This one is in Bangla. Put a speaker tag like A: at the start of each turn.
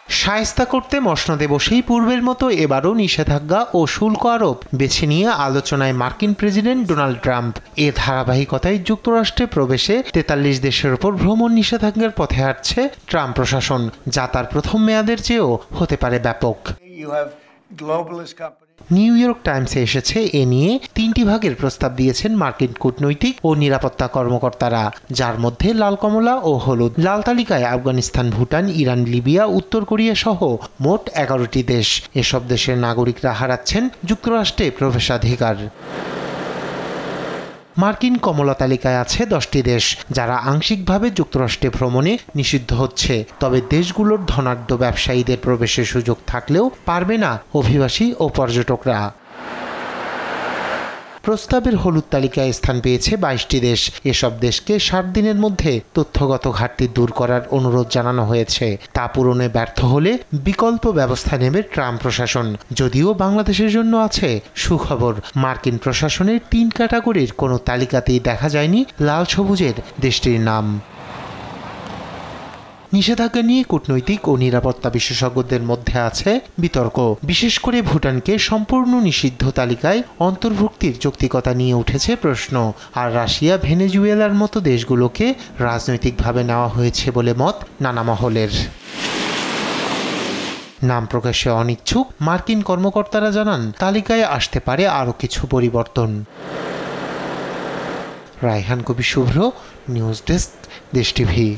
A: শায়েস্তা করতে মসনদে বসেই পূর্বের মতো এবারও নিষেধাজ্ঞা ও শুল্ক আরোপ বেছে নিয়ে আলোচনায় মার্কিন প্রেসিডেন্ট ডোনাল্ড ট্রাম্প। এর ধারাবাহিকতায় যুক্তরাষ্ট্রে প্রবেশে 43 দেশের ওপর ভ্রমণ নিষেধাজ্ঞার পথে হাঁটছে ট্রাম্প প্রশাসন, যা তার প্রথম মেয়াদের চেয়েও হতে পারে ব্যাপক। নিউ ইয়র্ক টাইমসে এসেছে এ নিয়ে 3টি ভাগের প্রস্তাব দিয়েছেন মার্কিন কূটনৈতিক ও নিরাপত্তা কর্মকর্তারা, যার মধ্যে লাল, কমলা ও হলুদ। লাল তালিকায় আফগানিস্তান, ভুটান, ইরান, লিবিয়া, উত্তর কোরিয়া সহ মোট 11টি দেশ। এসব দেশের নাগরিকরা হারাচ্ছেন যুক্তরাষ্ট্রে প্রবেশাধিকার। মার্কিন কমলা তালিকায় আছে 10টি দেশ, যারা আংশিকভাবে যুক্তরাষ্ট্রে ভ্রমণে নিষিদ্ধ হচ্ছে। তবে দেশগুলোর ধনাঢ্য ব্যবসায়ীদের প্রবেশের সুযোগ থাকলেও পারবে না অভিবাসী ও পর্যটকরা। প্রস্তাবের হলুদ তালিকায় স্থান পেয়েছে 22টি দেশ। এসব দেশকে 60 দিনের মধ্যে তথ্যগত ঘাটতি দূর করার অনুরোধ জানানো হয়েছে। তা পূরণে ব্যর্থ হলে বিকল্প ব্যবস্থা নেবে ট্রাম্প প্রশাসন। যদিও বাংলাদেশের জন্য আছে সুখবর, মার্কিন প্রশাসনের 3 ক্যাটাগরির কোনো তালিকাতেই দেখা যায়নি লাল সবুজের দেশটির নাম। নিষেধাজ্ঞা নিয়ে কূটনৈতিক ও নিরাপত্তা বিশেষজ্ঞদের মধ্যে আছে বিতর্ক। বিশেষ করে ভুটানকে সম্পূর্ণ নিষিদ্ধ তালিকায় অন্তর্ভুক্তির যৌক্তিকতা নিয়ে উঠেছে প্রশ্ন। আর রাশিয়া, ভেনেজুয়েলার মতো দেশগুলোকে রাজনৈতিকভাবে নেওয়া হয়েছে বলে মত নানা মহলের। নাম প্রকাশে অনিচ্ছুক মার্কিন কর্মকর্তারা জানান, তালিকায় আসতে পারে আরও কিছু পরিবর্তন। রায়হান কবির শুভ্র, নিউজ ডেস্ক, দেশ টিভি।